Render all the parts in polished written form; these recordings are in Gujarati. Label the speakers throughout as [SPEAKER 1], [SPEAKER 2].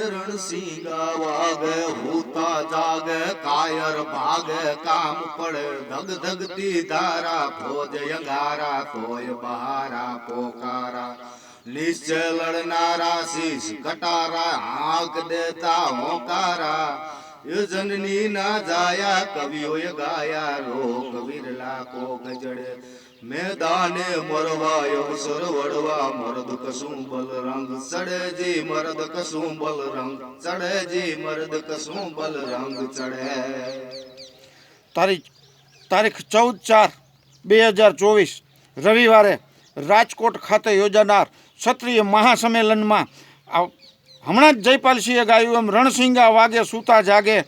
[SPEAKER 1] રણસિંગા વાગે હોતા જાગે કાયર ભાગે કામ પડે ધગ ધગતી ધારા ફોજ અંગારા તોય બહારા પોકારા નિશ્ચય લડનારા શીશ કટારા આંખ દેતા હોકારા જનની ના જાયા કવિઓએ ગાયા લોક વિરલા કોક જડે મેદાને મરવા અવસર વડવા મરદ કશું બલ રંગ ચડે જી મરદ કશું બલ રંગ ચડે જી મરદ કશું બલ રંગ ચડે।
[SPEAKER 2] તારીખ 14/4/2024 રવિવારે રાજકોટ ખાતે યોજાનાર ક્ષત્રિય મહાસંમેલનમાં હમણાં જ જયપાલસિંહે ગાયું એમ રણસિંગા વાગે સૂતા જાગે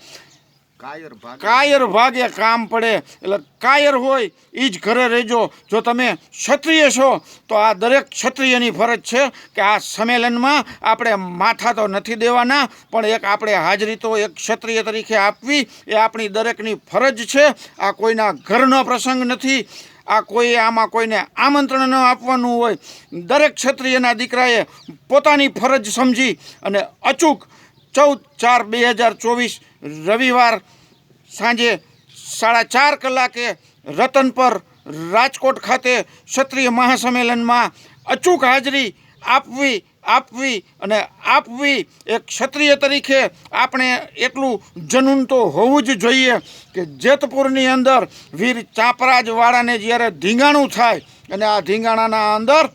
[SPEAKER 2] કાયર ભાગે કામ પડે। એટલે કાયર હોય એ જ ઘરે રહેજો। જો તમે ક્ષત્રિય છો તો આ દરેક ક્ષત્રિયની ફરજ છે કે આ સંમેલનમાં આપણે માથા તો નથી દેવાના પણ એક આપણે હાજરી તો એક ક્ષત્રિય તરીકે આપવી એ આપણી દરેકની ફરજ છે। આ કોઈના ઘરનો પ્રસંગ નથી, આ આમાં કોઈને આમંત્રણ ન આપવાનું હોય। દરેક ક્ષત્રિયના દીકરાએ પોતાની ફરજ સમજી અને અચૂક 14/4/2024 રવિવાર સાંજે 4:30 કલાકે રતનપર રાજકોટ ખાતે ક્ષત્રિય મહાસંમેલનમાં અચૂક હાજરી આપવી અને આપવી। એક ક્ષત્રિય તરીકે આપણે એટલું જનૂન તો હોવું જ જોઈએ કે જેતપુરની અંદર વીર ચાપરાજવાળાને જ્યારે ધીંગાણું થાય અને આ ધીંગાણાના અંદર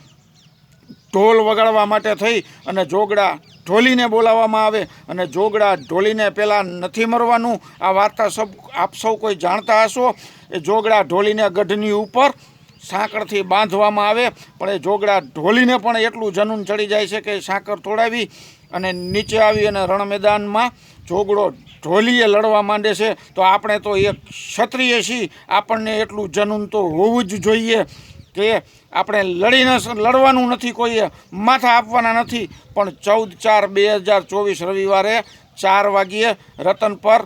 [SPEAKER 2] ઢોલ વગાડવા માટે થઈ અને જોગડા ઢોલીને બોલાવવામાં આવે અને જોગડા ઢોલીને પહેલાં નથી મરવાનું। આ વાર્તા આપ સૌ કોઈ જાણતા હશો। એ જોગડા ઢોલીને ગઢની ઉપર સાંકળથી બાંધવામાં આવે પણ એ જોગડા ઢોલીને પણ એટલું જનૂન ચડી જાય છે કે સાંકળ તોડાવી અને નીચે આવી અને રણ મેદાનમાં જોગડો ઢોલીએ લડવા માંડે છે। તો આપણે તો એક ક્ષત્રિય છીએ, આપણને એટલું જનૂન તો હોવું જ જોઈએ કે આપણે લડવાનું નથી, કોઈએ માથા આપવાના નથી પણ 14/4/2024 રવિવારે 4 વાગ્યે રતનપર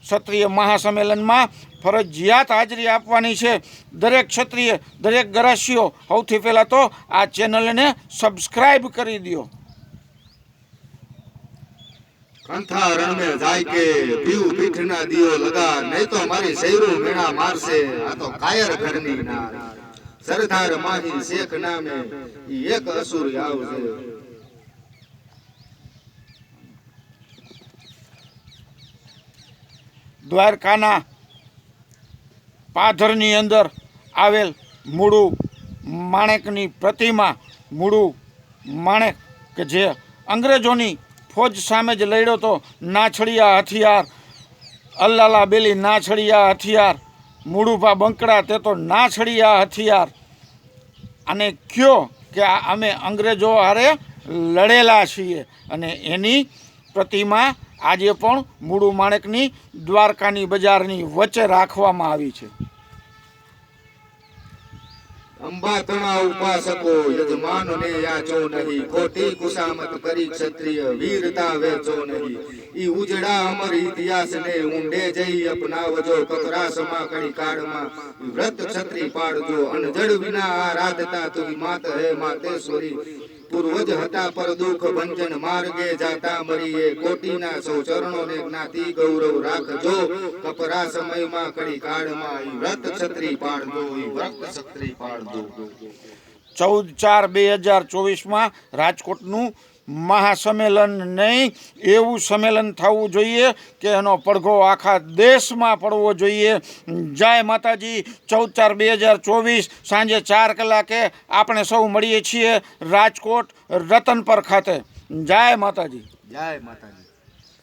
[SPEAKER 2] ક્ષત્રિય મહાસંમેલનમાં ફરજિયાત હાજરી આપવાની છે। દરેક ક્ષત્રિય દરેક ગરાસીઓ સૌથી પહેલાં તો આ ચેનલને સબસ્ક્રાઈબ કરી દો।
[SPEAKER 1] કંથા રણ में जाय के पीऊ पीठ ना दियो लगा नहीं तो हमारी शैरू मेणा मारसे आ तो कायर घરની ના સરદાર માહી શેખ નામે એક અસુર આવશે।
[SPEAKER 2] દ્વારકાના પાધરની અંદર આવેલ મૂળુ માણેકની પ્રતિમા, મૂળુ માણેક કે જે અંગ્રેજોની ફોજ સામે જ લડ્યો તો નાછડિયા હથિયાર, અલ્લાલા બેલી નાછડિયા હથિયાર, મૂળુભા બંકડા તે તો નાછડિયા હથિયાર। અને કયો કે અમે અંગ્રેજો હારે લડેલા છીએ અને એની પ્રતિમા આજે પણ મૂળુ માણેકની દ્વારકાની બજારની વચ્ચે રાખવામાં આવી છે।
[SPEAKER 1] અંબા તણા ઉપાસકો યજમાનને યાચો નહીં, ખોટી કુસામત કરી ક્ષત્રિય વીરતા વેચો નહીં। ઈ ઉજડા અમર ઇતિહાસને ઊંડે જઈ અપનાવજો, કકરાસમાં કડી કાળમાં વ્રત ક્ષત્રિય પાડજો। અનજડ વિના આરાધતા તુરી માત હે માતેશ્વરી, પૂર્વજ હતા પર દુઃખ ભંજન માર્ગે જાતા મરીએ। કોટીના સૌ ચરણોને જ્ઞાતિ ગૌરવ રાખજો, કપરા સમયમાં કડી કાળમાં ઈ વ્રત ક્ષત્રિય પાડજો, ઈ વ્રત ક્ષત્રિય પાડજો।
[SPEAKER 2] 14/4/2024 રાજકોટનું મહાસંમેલન નહીં, એવું સંમેલન થવું જોઈએ કે એનો પડઘો આખા દેશમાં પડવો જોઈએ। જય માતાજી। 14/4/2024 સાંજે 4 કલાકે આપણે સૌ મળીએ છીએ રાજકોટ રતનપર ખાતે। જય માતાજી।
[SPEAKER 1] જય માતાજી।